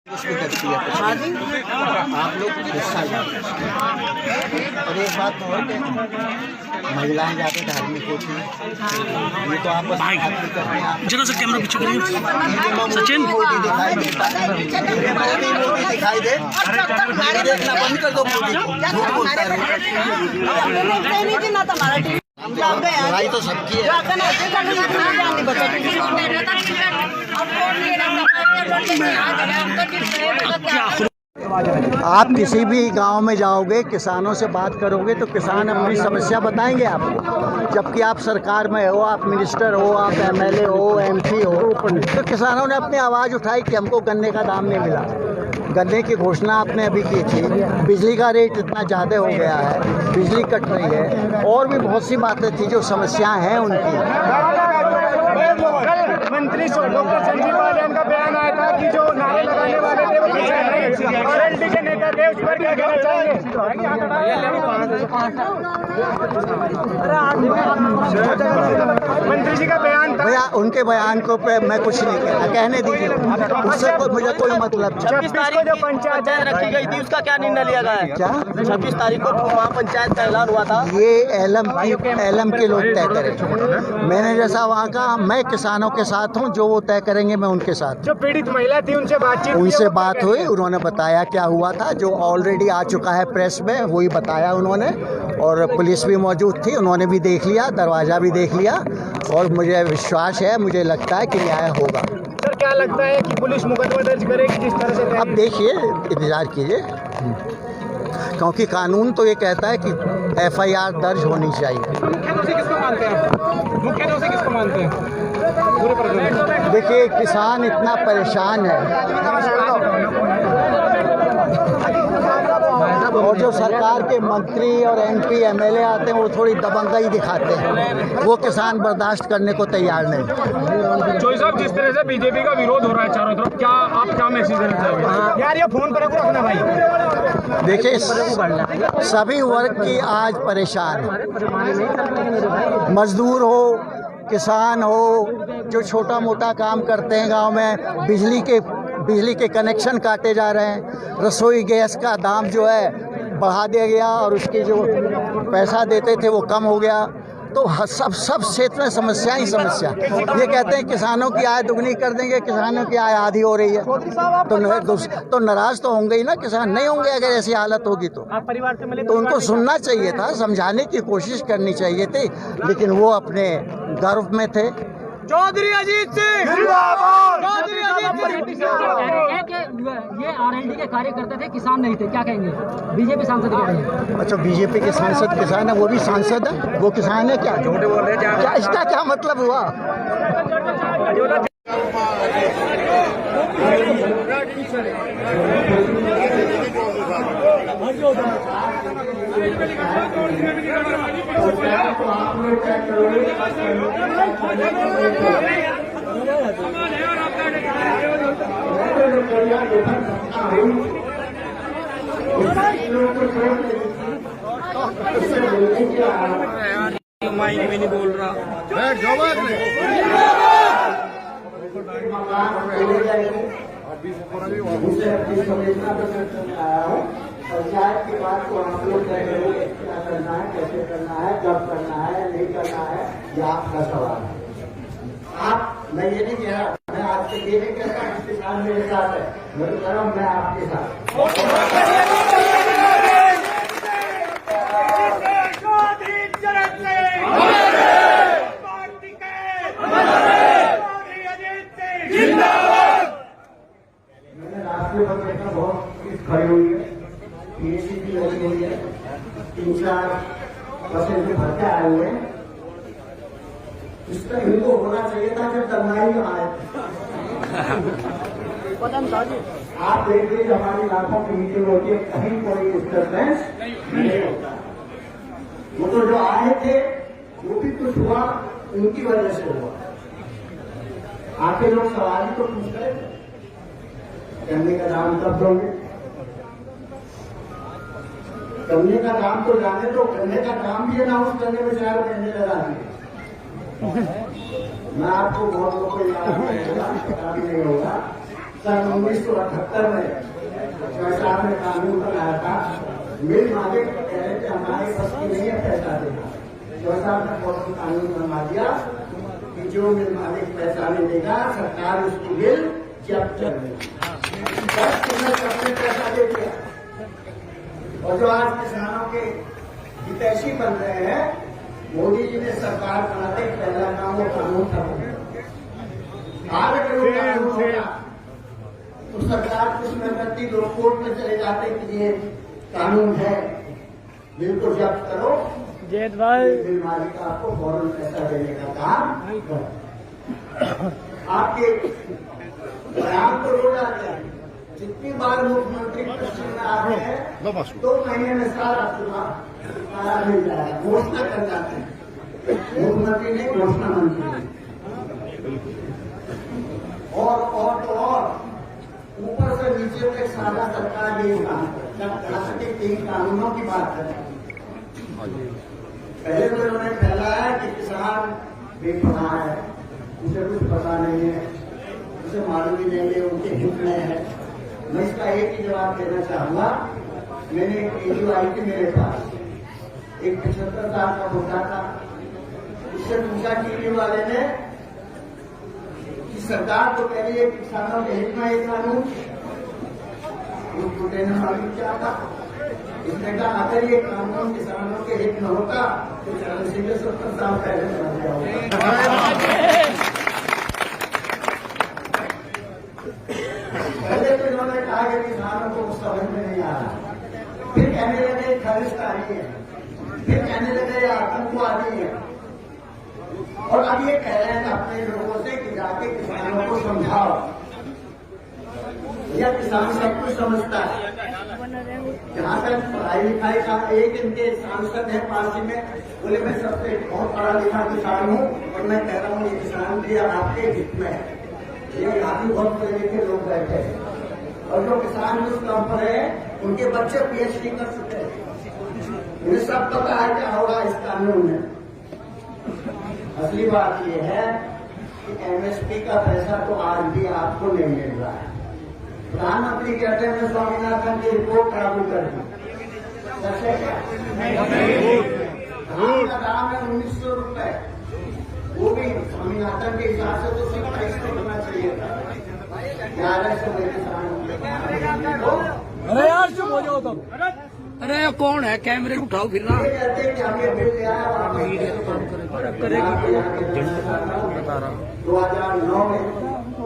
भी करती है आप लोग गुस्सा जाते हैं। और एक बात तो और कि महिलाएं ज़्यादा धार्मिक होती हैं, ये तो आप बस जरा सा कैमरा पीछे करिए। सचिन मोदी दिखाई देता है, मोदी दिखाई दे, देखना बंद कर दो मोदी को, झूठ बोलता है। लड़ाई तो सबकी है। आप किसी भी गांव में जाओगे, किसानों से बात करोगे तो किसान अपनी समस्या बताएंगे आपको। जबकि आप सरकार में हो, आप मिनिस्टर हो, आप एमएलए हो, एमपी हो, तो किसानों ने अपनी आवाज़ उठाई कि हमको गन्ने का दाम नहीं मिला। गन्ने की घोषणा आपने अभी की थी, बिजली का रेट इतना ज़्यादा हो गया है, बिजली कट रही है, और भी बहुत सी बातें थी जो समस्याएं हैं उनकी। मंत्री डॉक्टर संजीव बालियान का बयान आया था कि जो नारे लगाने वाले थे वो आरएलडी के नेता थे, उस पर क्या कहना चाहेंगे? मंत्री जी का बयान था, भैया उनके बयान को पे मैं कुछ नहीं कहना, कहने दीजिए, उससे मुझे कोई मतलब नहीं। 26 तारीख को जो पंचायत रखी गई थी उसका क्या निर्णय लिया गया है? क्या 26 तारीख को महापंचायत का ऐलान हुआ था, ये एलएम के लोग तय करेंगे। मैंने जैसा वहाँ का, मैं किसानों के साथ हूँ, जो वो तय करेंगे मैं उनके साथ। जो पीड़ित महिला थी उनसे बात हुई, उन्होंने बताया क्या हुआ था, जो ऑलरेडी आ चुका है प्रेस में, वही बताया उन्होंने। और पुलिस भी मौजूद थी, उन्होंने भी देख लिया, दरवाज़ा भी देख लिया, और मुझे विश्वास है, मुझे लगता है कि न्याय होगा। सर क्या लगता है कि पुलिस मुकदमा दर्ज करेगी जिस तरह से? अब देखिए, इंतज़ार कीजिए, क्योंकि कानून तो ये कहता है कि FIR दर्ज होनी चाहिए। मुख्य दोषी किसको मानते हैं? मुख्य दोषी किसको मानते हैं? देखिए, किसान इतना परेशान है, और जो सरकार के मंत्री और MP MLA आते हैं वो थोड़ी दबंगई दिखाते हैं, वो किसान बर्दाश्त करने को तैयार नहीं। चोई साहब, जिस तरह से बीजेपी का विरोध हो रहा है चारों तरफ, क्या आप क्या मैसेज देना चाहेंगे? यार ये फोन पर रखना भाई। देखिए, सभी वर्ग की आज परेशान है, मजदूर हो, किसान हो, जो छोटा मोटा काम करते हैं गांव में, बिजली के कनेक्शन काटे जा रहे हैं, रसोई गैस का दाम जो है बढ़ा दिया गया, और उसकी जो पैसा देते थे वो कम हो गया। तो सब क्षेत्र में समस्या ही समस्या। ये कहते हैं किसानों की आय दुगनी कर देंगे, किसानों की आय आधी हो रही है, तो नाराज तो होंगे ही ना किसान, नहीं होंगे अगर ऐसी हालत होगी तो। तो उनको सुनना चाहिए था, समझाने की कोशिश करनी चाहिए थी, लेकिन वो अपने गर्व में थे। चौधरी अजीत सिंह चौधरी अजीत सिंह ये आरएलडी के कार्यकर्ता थे, किसान नहीं थे, क्या कहेंगे? बीजेपी सांसद कह रहे हैं। अच्छा, बीजेपी के सांसद किसान है, वो भी सांसद है, वो किसान है क्या? झूठ बोल रहे हैं क्या? इसका क्या मतलब हुआ? माइक में नहीं बोल रहा। पंचायत की बात को हम लोग करेंगे, क्या करना है, कैसे करना है, कब करना है, नहीं करना है, ये आपका सवाल है। मैं ये नहीं कह रहा, मैं आपसे ये नहीं कहता कि किसान मेरे साथ है, मैं तो कह रहा हूँ मैं आपके साथ। मैंने राष्ट्रीय बजट में बहुत चीज खड़ी हुई है, PAC भी लगी हुई है, 3-4% भत्ते आए हुए हैं। इसका हिंदू होना चाहिए था जब दंगाई में आए। आप देखिए, हमारी लाखों की मीटिंग होती है, कहीं कोई डिस्टर्बेंस नहीं होता। वो तो जो आए थे वो भी कुछ हुआ, उनकी वजह से हुआ। आके लोग सवाल ही तो पूछ रहे थे, गन्ने का दाम कब दोगे? गन्ने का दाम तो जाने दो, गन्ने का दाम भी अनाउंस करने में 4 महीने लगा दिए। मैं आपको बहुत लोग को याद नहीं होगा, पता भी नहीं होगा, सन 1978 में सरकार ने कानून बनाया था, मिल मालिक कह रहे थे हमारे पास की नहीं है पैसा देना। सरकार ने बहुत कानून बनवा दिया कि जो मिल मालिक पैसा नहीं देगा सरकार उसकी मिल जब्त कर देगी। अपने पैसा दे दिया और जो आज किसानों के हितैषी बन रहे हैं, मोदी जी ने सरकार बनाते पहला काम वो कानून था। आज अगर वो कानून होगा तो सरकार कुछ में करती, लोग कोर्ट में चले जाते कि ये कानून है, बिल को जब्त करो, जेठ भाई बिल मालिक आपको फौरन पैसा देने का काम करो। आपके बयान को रोक दिया। जितनी बार मुख्यमंत्री पश्चिम में आ रहे हैं 2 महीने में सारा चुनाव मिल जाएगा, घोषणा कर जाते हैं। मुख्यमंत्री ने घोषणा मंत्री और ऊपर से नीचे तक सारा सरकार ये काम करे। 3 कानूनों की बात करें, पहले तो उन्होंने फैलाया कि किसान बेपनाह है, उसे कुछ पता नहीं है, उसे मालूम ही नहीं है उनके हित में है। मैं इसका एक ही जवाब देना चाहूंगा। मैंने एक वीडियो आई थी मेरे पास, एक 75 साल का मुद्दा था, उससे पूछा टीवी वाले ने कि सरकार तो कह रही है किसानों के हित में एक कानून, उस बूटे ने मालूम क्या था। इसने कहा अगर ये कानून किसानों के हित में होता तो 70 साल पहले बन गया होगा। पहले तो इन्होंने कहा कि किसानों को समझ में नहीं आ रहा, फिर कहने लगे खालिस्तानी है, फिर कहने लगे आतंकवादी है, और अब ये कह रहे हैं अपने लोगों से कि जाके किसानों को समझाओ। यह किसान सब कुछ समझता है। जहाँ तक पढ़ाई लिखाई का एक इनके सांसद है पार्टी में, बोले मैं सबसे बहुत पढ़ा लिखा किसान हूँ और मैं कह रहा हूँ ये किसान भी आपके हित में है। ये आदमी बहुत पढ़े लिखे लोग बैठे हैं और जो किसान उस काम पर है उनके बच्चे PhD कर चुके हैं, उन्हें सब पता है क्या होगा इस कानून में। असली बात यह है कि MSP का पैसा तो आज भी आपको नहीं मिल रहा है। प्रधानमंत्री कहते हैं स्वामीनाथन की रिपोर्ट लागू कर दी, धान का दाम है 1900 रुपए, वो भी स्वामीनाथन के हिसाब से तो 2700 होना चाहिए था। 1100 अरे यार चुप हो जाओ तुम। अरे कौन है, कैमरे उठाओ फिर ना। कहते हैं कि हम ये बिल ले आए 2009 में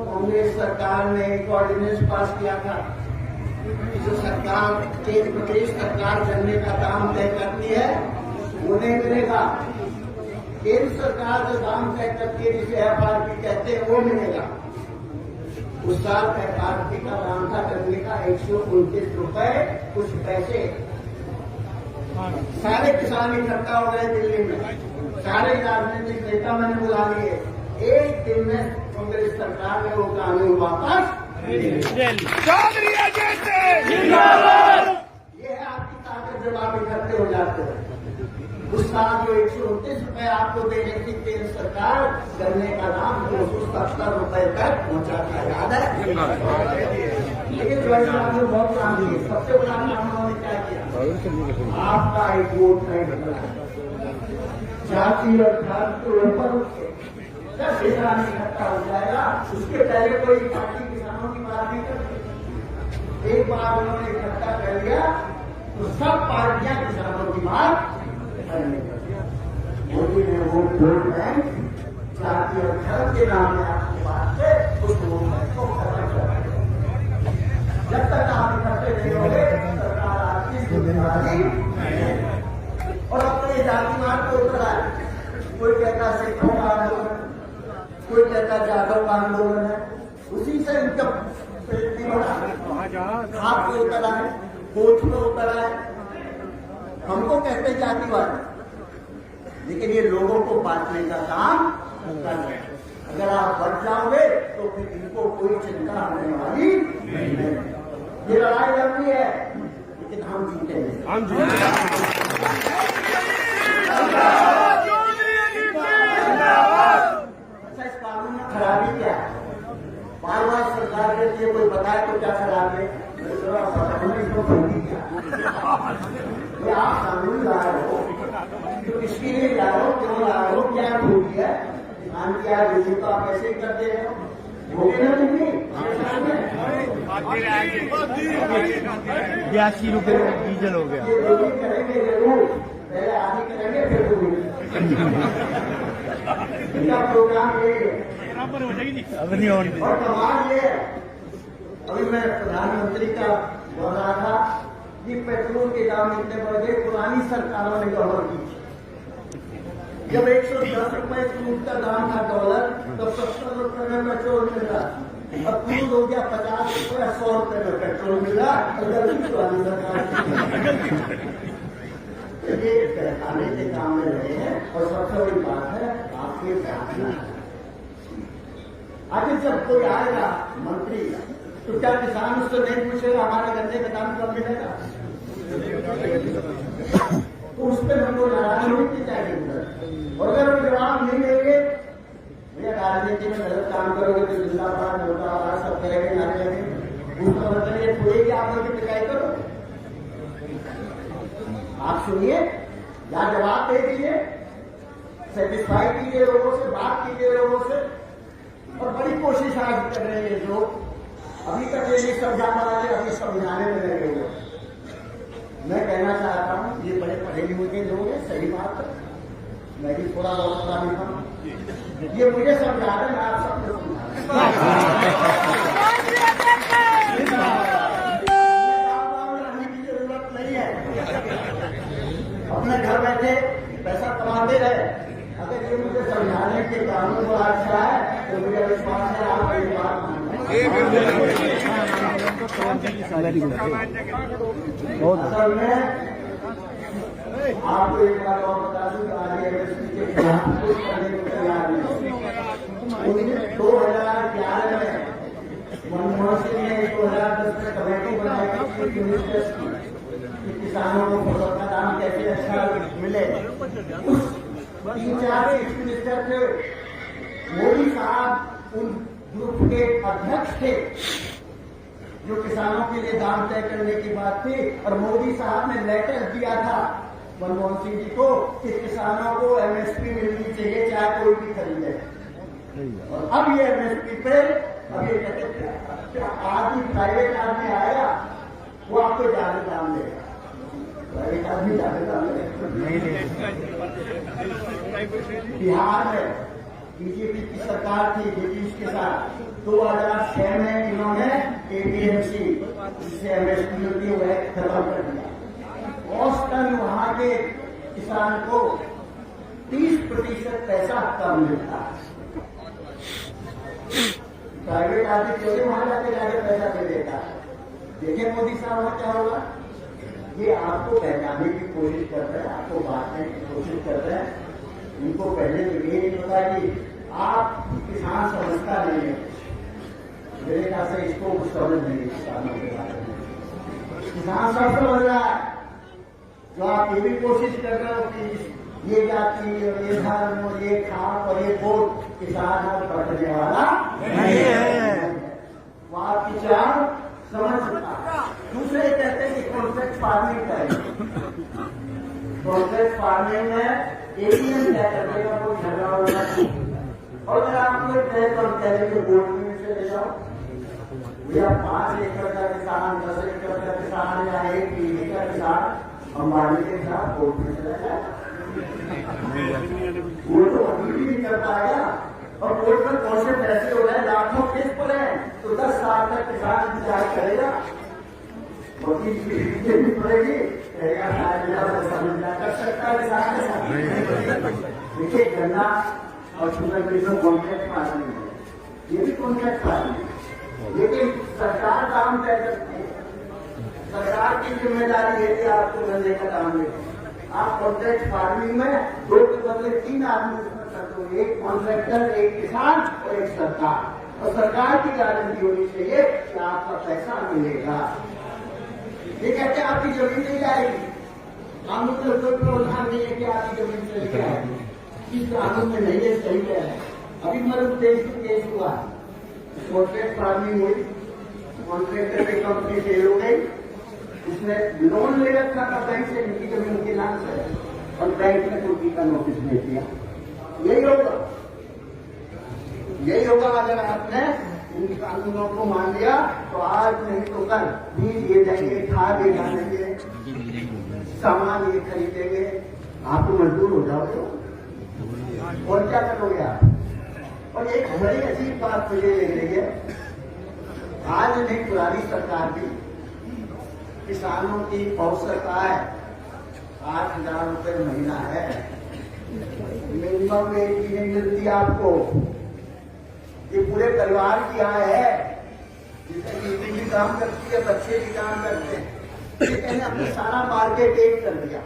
कांग्रेस सरकार ने एक ऑर्डिनेंस पास किया था कि जो सरकार केंद्र प्रदेश सरकार करने का दाम तय करती है वो नहीं मिलेगा। केंद्र सरकार जो दाम तय करती है जिसे FRP कहते हैं वो मिलेगा। उस साल FRP का दाम था गन्ने का 129 रुपए कुछ पैसे। सारे किसान इकट्ठा हो गए दिल्ली में, सारे राजनीतिक नेता मैंने बुला लिए। एक दिन में कांग्रेस सरकार ने वो कानून वापस ये है आपकी ताकत जब आप इकट्ठे हो जाते हैं। उस साल जो 129 रुपए आपको देने की केंद्र सरकार गन्ने का दाम 270 रुपए तक पहुंचा था, याद है। लेकिन जो आपने बहुत काम किए, सबसे बड़ा काम उन्होंने क्या किया, आपका एक वोट बैंक बना, जाति और धर्म के ऊपर उठ के जब किसान इकट्ठा हो जाएगा उसके पहले कोई पार्टी किसानों की बात नहीं करती। एक बार उन्होंने इकट्ठा कर लिया तो सब पार्टियां किसानों की बात करने लगी। मोदी ने वो वोट बैंक जाति और धर्म के नाम में आपकी बात से उस वोट बैंक को खत्म कर दिया। जब तक आप इकट्ठे नहीं होंगे सरकार आपकी जिम्मेदारी और अपने जातिवाद को उतर आए। कोई कहता सिखों का आंदोलन, कोई कहता जादव का आंदोलन है, उसी से इनका हाथ पे उतर आए, कोच पे उतर आए। हमको कहते जातिवाद, लेकिन ये लोगों को बांटने का काम कर रहे हैं। अगर आप बढ़ जाओगे तो फिर इनको कोई चिंता होने वाली नहीं है। ये लड़ाई लड़नी है लेकिन हम जीतेंगे, हम जीतेंगे। अच्छा, इस कानून में खराबी क्या है? बार बार सरकार के लिए कोई बताए तो क्या खराब है? ये आप कानून ला रहे हो तो किसके लिए ला रहे हो, क्यों ला रहे हो, क्या खूबी है? किसान की आज बिजली तो आप ऐसे ही कर दे रहे हो, हो गए ना बिजली 82 रुपए डीजल हो गया। ये बिजली करेंगे जरूर, पहले आधी करेंगे फिर इनका प्रोग्राम ये है। अब नहीं होने और कमाल ये है, अभी मैं प्रधानमंत्री का बोल रहा था कि पेट्रोल के दाम इतने बढ़ गए, पुरानी सरकारों ने गड़बड़ की। जब 110 रुपए क्रूड का दाम था डॉलर, तो 70 रुपए में पेट्रोल मिल रहा, अब क्रूड हो गया 50 रुपए, 100 रुपए में पेट्रोल मिल रहा, पुरानी सरकार ये कहने के काम में रहे हैं। और सबसे बड़ी बात है आपके प्रार्थना, आखिर जब कोई आएगा मंत्री तो क्या किसान उससे नहीं पूछेगा हमारे गन्ने का दाम कब मिलेगा? तो उस पर हमको नाराज होने की चाहिए। और अगर वो जवाब नहीं देंगे, भैया राजनीति में गलत काम करोगे तो जिंदाबाद मुर्दाबाद सब करेंगे, नारे लगेंगे, उसका मतलब ये थोड़ी कि आप लोग पिटाई करो। आप सुनिए या जवाब दे दीजिए, सेटिस्फाई कीजिए लोगों से, बात कीजिए लोगों से। और बड़ी कोशिश आज कर रहे हैं जो अभी तक ये नहीं समझा पा रहे, अभी समझाने में लगे हुए। मैं कहना चाहता हूं ये बड़े पढ़े लिखे लोग हैं, सही बात है, मैं भी थोड़ा बहुत पढ़ा लिखा हूं, ये मुझे समझा रहे, मैं आप सबको समझा की जरूरत नहीं है, अपने घर बैठे पैसा कमाते रहे। अगर ये मुझे समझाने के कानून को अच्छा है तो मुझे विश्वास है आप मेरी बात असल में आपको एक बात और बता दूं कि आज एमएसपी के खिलाफ कुछ करने को तैयार नहीं। 2011 में मनमोहन सिंह ने 2010 में कमेटी बनाई कि किसानों को फसल का दाम कैसे अच्छा मिले। उस 3-4 चीफ मिनिस्टर थे, मोदी साहब उन ग्रुप के अध्यक्ष थे जो किसानों के लिए दाम तय करने की बात थी। और मोदी साहब ने लेटर दिया था मनमोहन सिंह जी को कि किसानों को एमएसपी मिलनी चाहिए चाहे कोई भी खरीदे। और अब ये एमएसपी पे अब ये कहते आदमी प्राइवेट आदमी आएगा वो आपको ज्यादा दाम देगा, प्राइवेट आदमी ज्यादा दाम देगा। बिहार में बीजेपी की सरकार थी ब्रिटिश के साथ, 2006 में इन्होंने एपीएमसी जिससे एमएसपी मिलती है वह खत्म कर दिया। औसतन वहां के किसान को 30% पैसा कम मिलता है। प्राइवेट आदमी क्यों वहां जाके जाके पैसा दे देता है। देखिए मोदी साहब वहां क्या होगा, ये आपको पहचानने की कोशिश कर रहे हैं, आपको बांटने की कोशिश कर रहे हैं। इनको पहले तो ये नहीं पता कि आप किसान समझता नहीं है, मेरे ख्याल से इसको समझ नहीं किसानों के बारे में। किसान सब समझ रहा है, जो आप ये भी कोशिश कर रहे हो कि ये जाति और ये धर्म और ये खाप और ये वोट किसान और बढ़ने वाला नहीं है, वो आप विचार समझ सकता। दूसरे कहते हैं कि कॉन्ट्रैक्ट फार्मिंग करें, कॉन्ट्रैक्ट फार्मिंग में एटीएम क्या कर देगा, कोई झगड़ा होगा। और अगर आप लोग कहें तो हम कह देंगे बोर्ड में से ले जाओ भैया, 5 एकड़ का किसान, 10 एकड़ का किसान या 1 बीघे का किसान अंबानी के साथ बोर्ड में चला जाए, वो तो अभी भी नहीं कर पाएगा। और बोर्ड में कौन से पैसे हो रहे हैं, लाखों केस पड़े हैं, तो 10 साल तक किसान इंतजार करेगा, वकील भी पड़ेगी, कर सकता है। देखिए गन्ना और शुगर मिल कॉन्ट्रैक्ट फार्मिंग है, ये भी कॉन्ट्रैक्ट फार्मिंग है, लेकिन सरकार दाम तय करती है, सरकार की जिम्मेदारी है कि आपको गन्ने का दाम दें। आप कॉन्ट्रैक्ट फार्मिंग में 2 के बदले 3 आदमी कर सकते हो, एक कॉन्ट्रैक्टर, एक किसान और एक सरकार। और सरकार की गारंटी होनी चाहिए कि आपका पैसा मिलेगा। ये कहते हैं आपकी जमीन नहीं जाएगी, कानून में कोई प्रावधान नहीं है कि आपकी जमीन चली जाएगी, इस कानून में नहीं है, सही कह रहे हैं। अभी मध्य प्रदेश में केस हुआ, कॉन्ट्रैक्ट फार्मिंग हुई, कॉन्ट्रैक्टर की कंपनी फेल हो गई, उसने लोन ले रखा था बैंक से इनकी जमीन के नाम से और बैंक ने छुट्टी का नोटिस दे दिया। यही होगा अगर आपने इन कानूनों को मान लिया तो आज नहीं तो कल बीज ये जाएंगे, खाद ये डालेंगे, सामान ये खरीदेंगे, आप तो मजदूर हो जाओगे और क्या करोगे आप। और एक बड़ी अजीब बात मुझे लग रही है, आज नहीं पुरानी सरकार भी किसानों की औसत आय 8,000 रुपये महीना है, मिनिमम वेज की नहीं मिलती आपको। ये पूरे परिवार की आय है, जिसमें बीवी भी काम करती है, बच्चे भी काम करते हैं। लेकिन अपने सारा मार्केट एक कर दिया।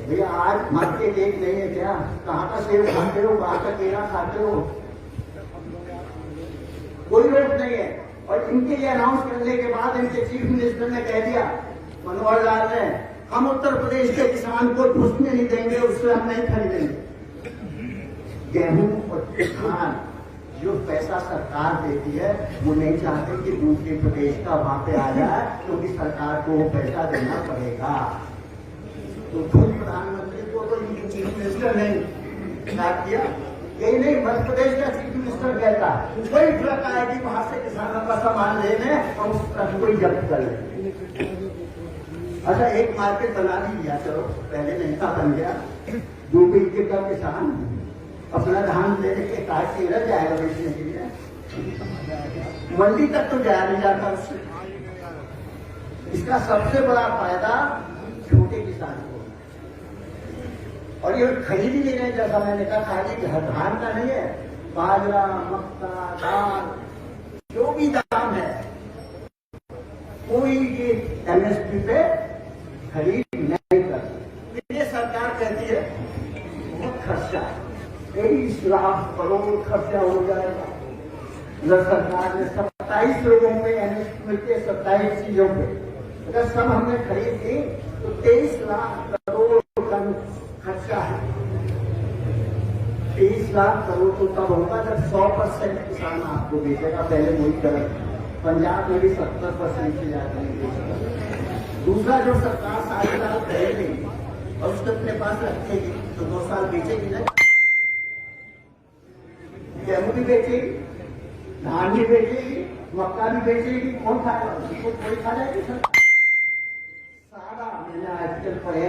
भैया आज मार्केट एक नहीं है क्या? कहाँ का सेब खाते हो, कहाँ का केला खाते हो, कोई रोक नहीं है। और इनके लिए अनाउंस करने के बाद इनके चीफ मिनिस्टर ने कह दिया, मनोहर लाल ने, हम उत्तर प्रदेश के किसान को घुसने नहीं देंगे, उससे हम नहीं खरीदेंगे। गेहूं और धान जो पैसा सरकार देती है वो नहीं चाहते कि दूसरे प्रदेश का वहां पे आ जाए, क्योंकि सरकार को वो पैसा देना पड़ेगा। तो खुद प्रधानमंत्री को तो इनके चीफ मिनिस्टर ने बात किया, यही नहीं मध्य प्रदेश का चीफ मिनिस्टर कहता है कोई ट्रक आएगी वहां से किसानों का सामान लेने और उस ट्रक को ही जब्त कर ले। अच्छा एक मार्केट बना दिया, चलो पहले नहीं था, बन गया। डूबी का किसान अपना धान लेने के काट के रह जाएगा बेचने के लिए, मंडी तक तो जाया नहीं जाता उससे। इसका सबसे बड़ा फायदा छोटे किसान को, और ये खरीद ही नहीं रहे। जैसा मैंने कहा खाली धान का नहीं है, बाजरा, मक्का, दाल, जो भी दाम है कोई ये एमएसपी पे खरीद नहीं करती। ये सरकार कहती है बहुत खर्चा है, 23 लाख करोड़ खर्चा हो जाएगा। सरकार ने 27 लोगों में एमएसपी मिलती है, 27 चीजों पे अगर सब हमने खरीद ली तो 23 लाख करोड़ का खर्चा है। 23 लाख करोड़ तो तब होगा जब 100% किसान आपको बेचेगा। पहले वही कर, पंजाब में भी 70% से ज्यादा नहीं बेचेगा। दूसरा जो सरकार 7 साल खरीदेगी और उसको अपने पास रखेगी तो 2 साल बेचेगी ना, गेहूं भी बेचेगी, धान भी बेचेगी, मक्का भी बेचेगी, कौन खाएगा? उसको कोई खा जाएगी सर। सारा मैंने आजकल पढ़े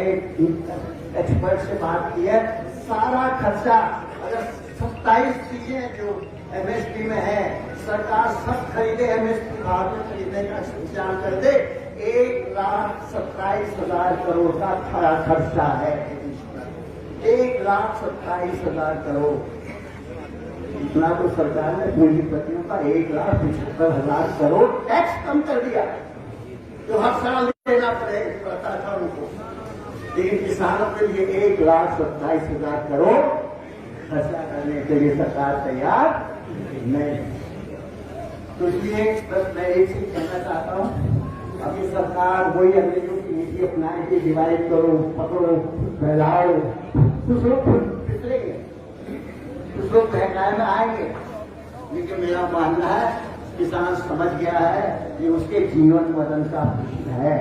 एक्सपर्ट से बात की है, सारा खर्चा अगर 27 चीजें जो एमएसपी में है सरकार सब खरीदे, एमएसपी भाव में खरीदने का विचार कर दे, 1,27,000 करोड़ का खर्चा है। 1,27,000 करोड़ इतना तो सरकार ने पूंजीपतियों का 1,75,000 करोड़ टैक्स कम कर दिया, जो हर साल देना पड़ता था उनको। लेकिन किसानों के लिए 1,27,000 करोड़ खर्चा करने के लिए सरकार तैयार नहीं। तो इसलिए बस मैं एक चीज कहना चाहता हूँ, अभी सरकार वही अंग्रेजों की नीति अपनाए कि डिवाइड करो, पकड़ो, फैलाओ, कुछ लोग पिछड़ेंगे, कुछ लोग महंगाई में आएंगे। लेकिन मेरा मानना है किसान समझ गया है कि उसके जीवन मदन का प्रश्न है,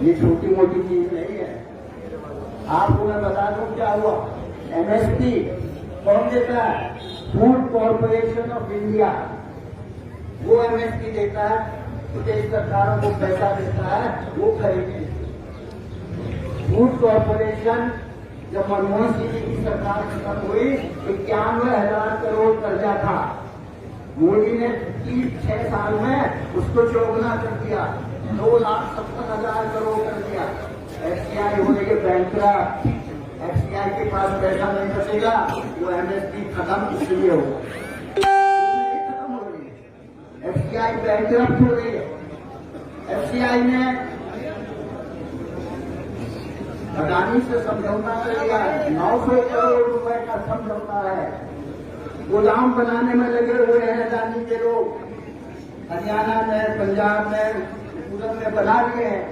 ये छोटी मोटी चीज नहीं है। आपको मैं बता दूं क्या हुआ। एमएसपी कौन देता है? फूड कॉर्पोरेशन ऑफ इंडिया, वो एमएसपी देता है, प्रदेश सरकारों को पैसा देता है, वो खरीदे। फूड कॉर्पोरेशन जब मनमोहन सिंह जी की सरकार खत्म हुई 91,000 करोड़ कर्जा था, मोदी ने 6 साल में उसको चौगुना कर दिया, 2,70,000 करोड़ कर दिया। एफसीआई हो रही है बैंकरप्ट, एफसीआई के पास पैसा नहीं बचेगा, वो एमएसपी खत्म इसलिए होगा, खत्म हो रही है। एफसीआई बैंकरप्ट हो रही है। एफसीआई ने अडानी से समझौता कर लिया, 900 करोड़ रुपए का समझौता है। गोदाम बनाने में लगे हुए हैं अडानी के लोग, हरियाणा में, पंजाब में, पूरब में बना लिए हैं।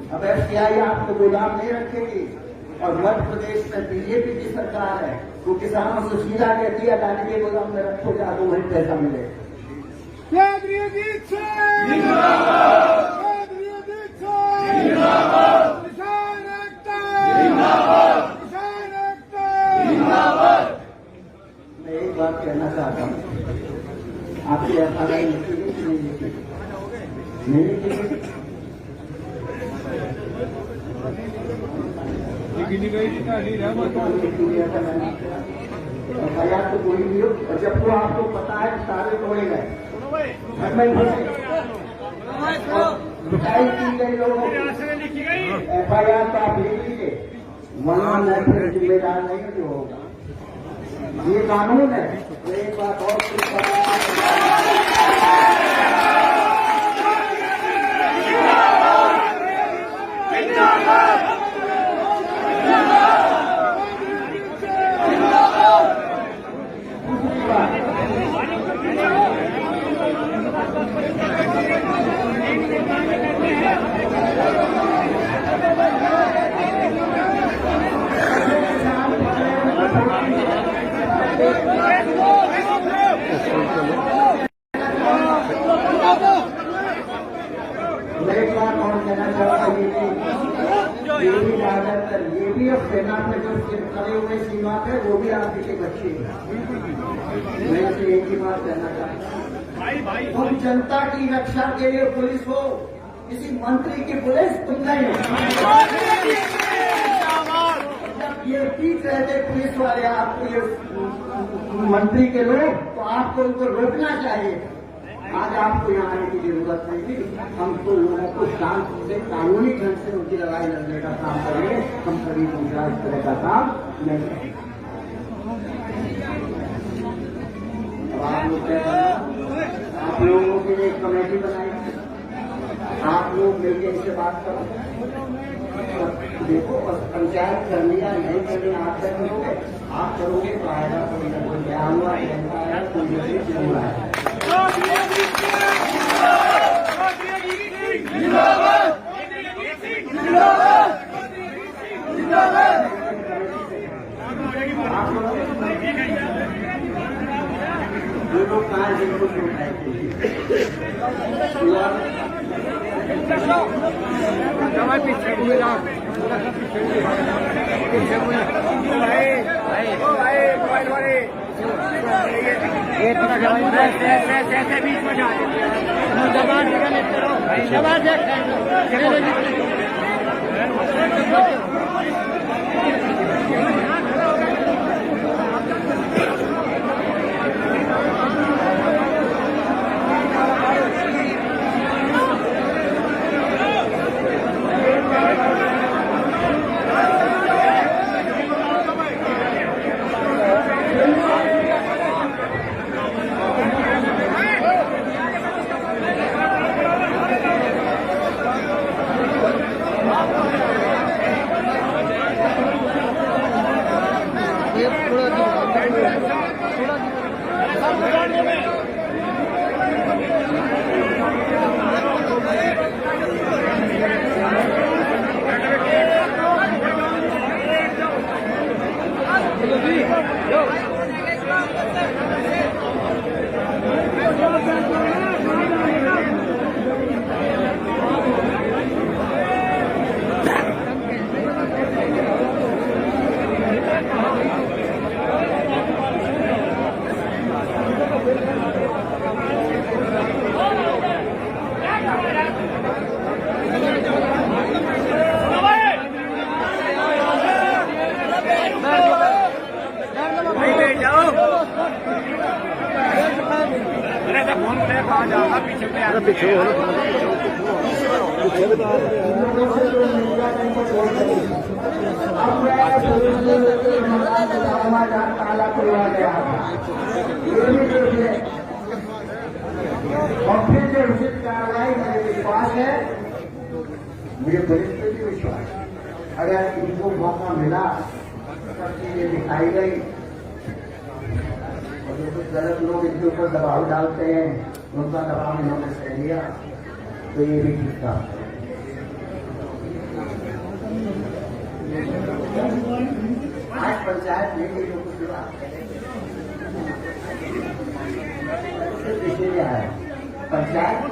अब एफसीआई आपको गोदाम नहीं रखेगी, और मध्य प्रदेश में बीजेपी की सरकार है, वो किसानों से सीधा कहती है अडानी के गोदाम में रखो, जादू वहीं पैसा मिले। केंद्रीय दीक्षा जिंदाबाद, केंद्रीय दीक्षा जिंदाबाद, किसान एकता जिंदाबाद, किसान एकता जिंदाबाद। मैं एक बात कहना चाहता हूँ, आपकी एफआईआर लिखी गई नहीं लिखी, नहीं लिखी एफआईआर तो कोई नहीं हो, और जब तो आपको पता है सारे तोड़े गए, मिठाई की गई लोगों को, एफआईआर तो आप लिख लीजिए, वरना मैं फिर जिम्मेदार नहीं जो होगा। ये कानून है। तो एक बात और ये भी अब सेना में जो करे हुए सीमा है वो भी आपकी के बच्चे हैं। मैं इसे एक ही बात कहना चाहता हूँ, तुम जनता की रक्षा के लिए पुलिस हो, किसी मंत्री की पुलिस तुम नहीं हो। जब ये पीट रहे थे पुलिस वाले आपके मंत्री के लोग, तो आपको उनको रोकना चाहिए। आज आपको यहाँ आने की जरूरत नहीं थी। हम तो लोगों को शांत से कानूनी ढंग से उनकी लड़ाई लड़ने का काम करेंगे। हम सभी दूसरा इस तरह का काम नहीं करेंगे। अब आप लोग क्या करना, आप लोगों के लिए एक कमेटी बनाई, आप लोग मिलकर इनसे बात करो, देखो पंचायत करनी या नहीं करनी आप तक करोगे, आप करोगे तो आएगा कोई ना कोई क्या हुआ, जनता है कोई क्यों हुआ है। जो लोग कहा जिनको बीच में पीछे ताला खुलवा गया और फिर जो उचित कार्रवाई मुझे विश्वास है, मुझे पुलिस पे भी विश्वास है, अगर इनको मौका मिला सब चीजें दिखाई गई और जो कुछ गलत लोग इनके ऊपर दबाव डालते हैं उनका दबाव इन्होंने सह लिया तो ये भी ठीक था। आज पंचायत में भी लोग कुछ बात इसलिए है पंचायत